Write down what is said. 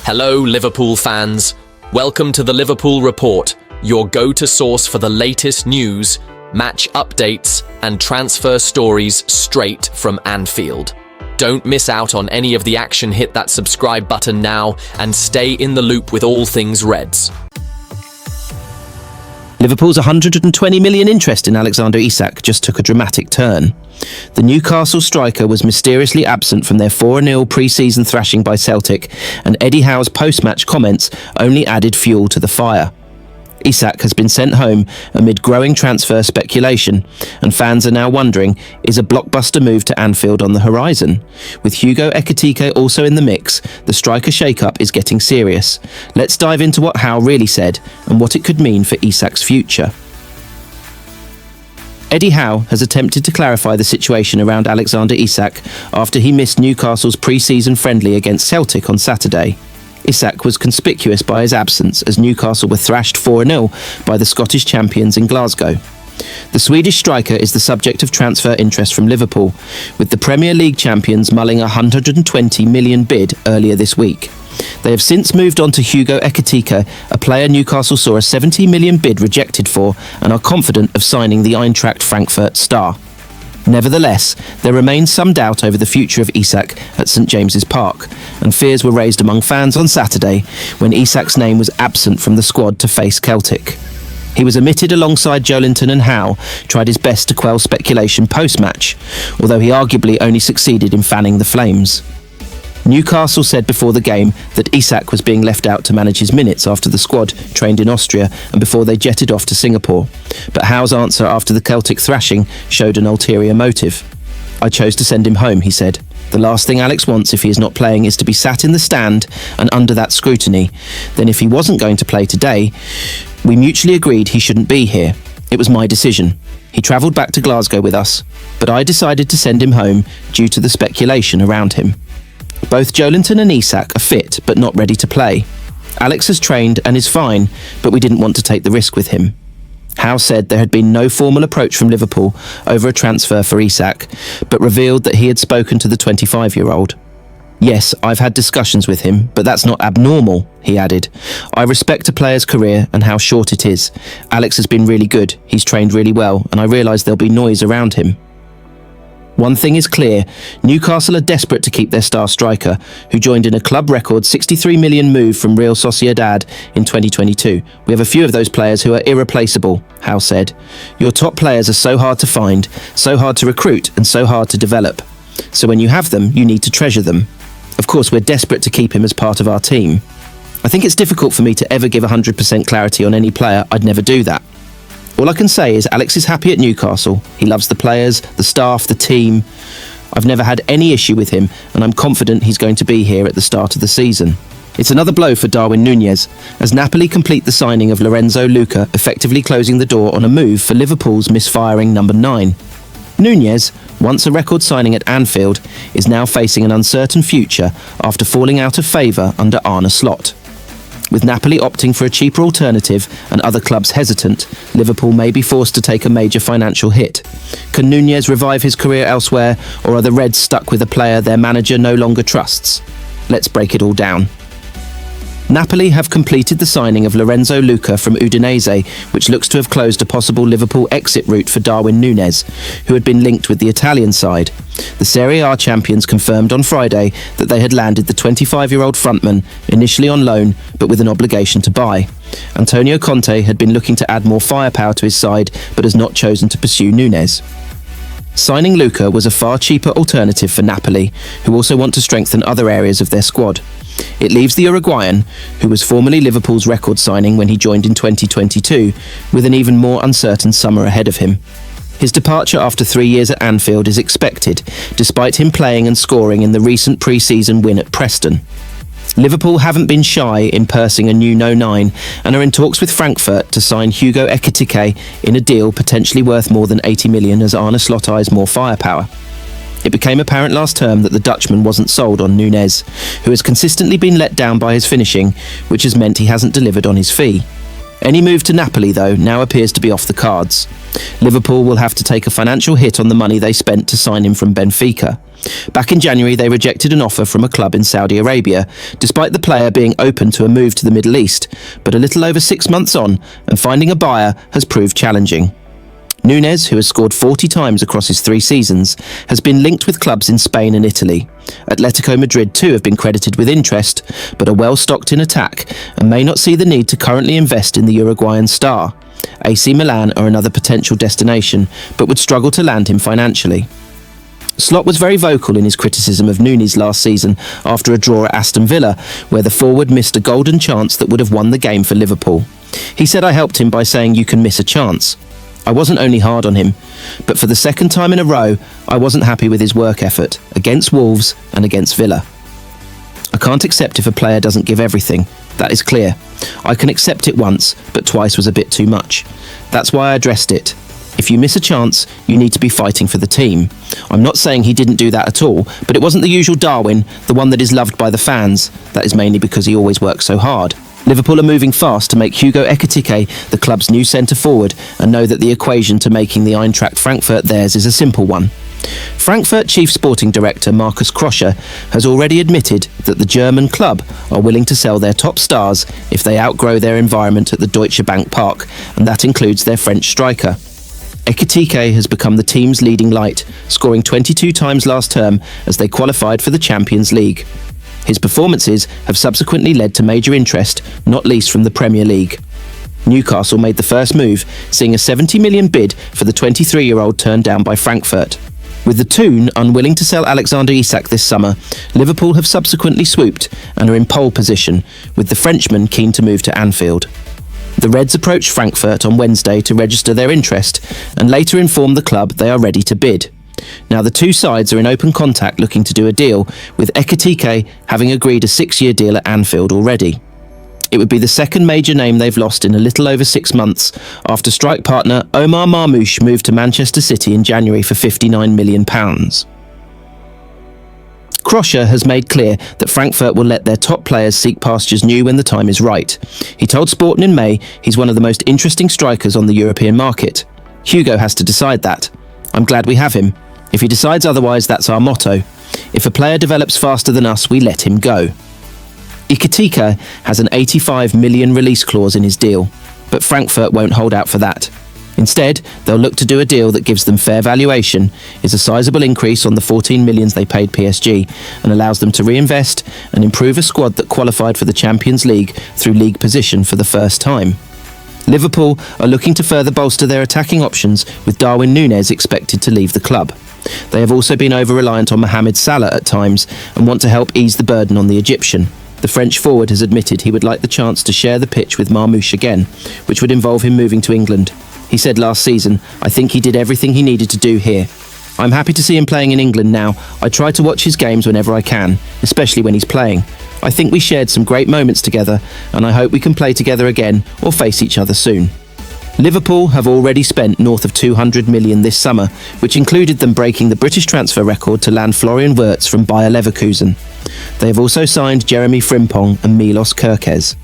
Hello, Liverpool fans. Welcome to the Liverpool Report, your go-to source for the latest news, match updates, and transfer stories straight from Anfield. Don't miss out on any of the action. Hit that subscribe button now and stay in the loop with all things Reds. Liverpool's £120 million interest in Alexander Isak just took a dramatic turn. The Newcastle striker was mysteriously absent from their 4-0 pre-season thrashing by Celtic, and Eddie Howe's post-match comments only added fuel to the fire. Isak has been sent home amid growing transfer speculation, and fans are now wondering, is a blockbuster move to Anfield on the horizon? With Hugo Ekitike also in the mix, the striker shake-up is getting serious. Let's dive into what Howe really said and what it could mean for Isak's future. Eddie Howe has attempted to clarify the situation around Alexander Isak after he missed Newcastle's pre-season friendly against Celtic on Saturday. Isak was conspicuous by his absence as Newcastle were thrashed 4-0 by the Scottish champions in Glasgow. The Swedish striker is the subject of transfer interest from Liverpool, with the Premier League champions mulling a £120 million bid earlier this week. They have since moved on to Hugo Ekitike, a player Newcastle saw a £70 million bid rejected for, and are confident of signing the Eintracht Frankfurt star. Nevertheless, there remains some doubt over the future of Isak at St James's Park, and fears were raised among fans on Saturday when Isak's name was absent from the squad to face Celtic. He was omitted alongside Joelinton, and Howe tried his best to quell speculation post-match, although he arguably only succeeded in fanning the flames. Newcastle said before the game that Isak was being left out to manage his minutes after the squad trained in Austria and before they jetted off to Singapore. But Howe's answer after the Celtic thrashing showed an ulterior motive. "I chose to send him home," he said. "The last thing Alex wants if he is not playing is to be sat in the stand and under that scrutiny. Then if he wasn't going to play today, we mutually agreed he shouldn't be here. It was my decision. He travelled back to Glasgow with us, but I decided to send him home due to the speculation around him." Both Joelinton and Isak are fit but not ready to play. Alex has trained and is fine, but we didn't want to take the risk with him. Howe said there had been no formal approach from Liverpool over a transfer for Isak, but revealed that he had spoken to the 25-year-old. "Yes, I've had discussions with him, but that's not abnormal," he added. "I respect a player's career and how short it is. Alex has been really good, he's trained really well, and I realise there'll be noise around him." One thing is clear, Newcastle are desperate to keep their star striker, who joined in a club record £63 million move from Real Sociedad in 2022. "We have a few of those players who are irreplaceable," Howe said. "Your top players are so hard to find, so hard to recruit, and so hard to develop. So when you have them, you need to treasure them. Of course, we're desperate to keep him as part of our team. I think it's difficult for me to ever give 100% clarity on any player. I'd never do that. All I can say is Alex is happy at Newcastle. He loves the players, the staff, the team. I've never had any issue with him, and I'm confident he's going to be here at the start of the season." It's another blow for Darwin Nunez, as Napoli complete the signing of Lorenzo Luca, effectively closing the door on a move for Liverpool's misfiring number 9. Nunez, once a record signing at Anfield, is now facing an uncertain future after falling out of favour under Arne Slot. With Napoli opting for a cheaper alternative and other clubs hesitant, Liverpool may be forced to take a major financial hit. Can Nunez revive his career elsewhere, or are the Reds stuck with a player their manager no longer trusts? Let's break it all down. Napoli have completed the signing of Lorenzo Luca from Udinese, which looks to have closed a possible Liverpool exit route for Darwin Nunez, who had been linked with the Italian side. The Serie A champions confirmed on Friday that they had landed the 25-year-old frontman, initially on loan, but with an obligation to buy. Antonio Conte had been looking to add more firepower to his side, but has not chosen to pursue Nunez. Signing Luca was a far cheaper alternative for Napoli, who also want to strengthen other areas of their squad. It leaves the Uruguayan, who was formerly Liverpool's record signing when he joined in 2022, with an even more uncertain summer ahead of him. His departure after 3 years at Anfield is expected, despite him playing and scoring in the recent pre-season win at Preston. Liverpool haven't been shy in pursing a new No. 9 and are in talks with Frankfurt to sign Hugo Ekitike in a deal potentially worth more than £80 million as Arne Slot eyes more firepower. It became apparent last term that the Dutchman wasn't sold on Nunez, who has consistently been let down by his finishing, which has meant he hasn't delivered on his fee. Any move to Napoli, though, now appears to be off the cards. Liverpool will have to take a financial hit on the money they spent to sign him from Benfica. Back in January, they rejected an offer from a club in Saudi Arabia, despite the player being open to a move to the Middle East, but a little over 6 months on, and finding a buyer has proved challenging. Nunez, who has scored 40 times across his 3 seasons, has been linked with clubs in Spain and Italy. Atletico Madrid too have been credited with interest, but are well stocked in attack and may not see the need to currently invest in the Uruguayan star. AC Milan are another potential destination, but would struggle to land him financially. Slot was very vocal in his criticism of Nunez last season after a draw at Aston Villa, where the forward missed a golden chance that would have won the game for Liverpool. He said, "I helped him by saying you can miss a chance. I wasn't only hard on him, but for the second time in a row, I wasn't happy with his work effort, against Wolves and against Villa. I can't accept if a player doesn't give everything, that is clear. I can accept it once, but twice was a bit too much. That's why I addressed it. If you miss a chance, you need to be fighting for the team. I'm not saying he didn't do that at all, but it wasn't the usual Darwin, the one that is loved by the fans. That is mainly because he always works so hard." Liverpool are moving fast to make Hugo Ekitike the club's new centre-forward and know that the equation to making the Eintracht Frankfurt theirs is a simple one. Frankfurt Chief Sporting Director Markus Krösche has already admitted that the German club are willing to sell their top stars if they outgrow their environment at the Deutsche Bank Park, and that includes their French striker. Ekitike has become the team's leading light, scoring 22 times last term as they qualified for the Champions League. His performances have subsequently led to major interest, not least from the Premier League. Newcastle made the first move, seeing a 70 million bid for the 23-year-old turned down by Frankfurt. With the Toon unwilling to sell Alexander Isak this summer, Liverpool have subsequently swooped and are in pole position, with the Frenchman keen to move to Anfield. The Reds approached Frankfurt on Wednesday to register their interest and later informed the club they are ready to bid. Now the two sides are in open contact looking to do a deal, with Ekitike having agreed a 6-year deal at Anfield already. It would be the second major name they've lost in a little over 6 months after strike partner Omar Marmoush moved to Manchester City in January for £59 million. Krösche has made clear that Frankfurt will let their top players seek pastures new when the time is right. He told Sporting in May he's one of the most interesting strikers on the European market. Hugo has to decide that. I'm glad we have him. If he decides otherwise, that's our motto. If a player develops faster than us, we let him go. Ekitike has an £85 million release clause in his deal, but Frankfurt won't hold out for that. Instead, they'll look to do a deal that gives them fair valuation, is a sizable increase on the £14 million they paid PSG, and allows them to reinvest and improve a squad that qualified for the Champions League through league position for the first time. Liverpool are looking to further bolster their attacking options, with Darwin Nunez expected to leave the club. They have also been over-reliant on Mohamed Salah at times and want to help ease the burden on the Egyptian. The French forward has admitted he would like the chance to share the pitch with Marmoush again, which would involve him moving to England. He said last season, "I think he did everything he needed to do here. I'm happy to see him playing in England now. I try to watch his games whenever I can, especially when he's playing. I think we shared some great moments together, and I hope we can play together again or face each other soon." Liverpool have already spent north of £200 million this summer, which included them breaking the British transfer record to land Florian Wirtz from Bayer Leverkusen. They have also signed Jeremy Frimpong and Milos Kerkez.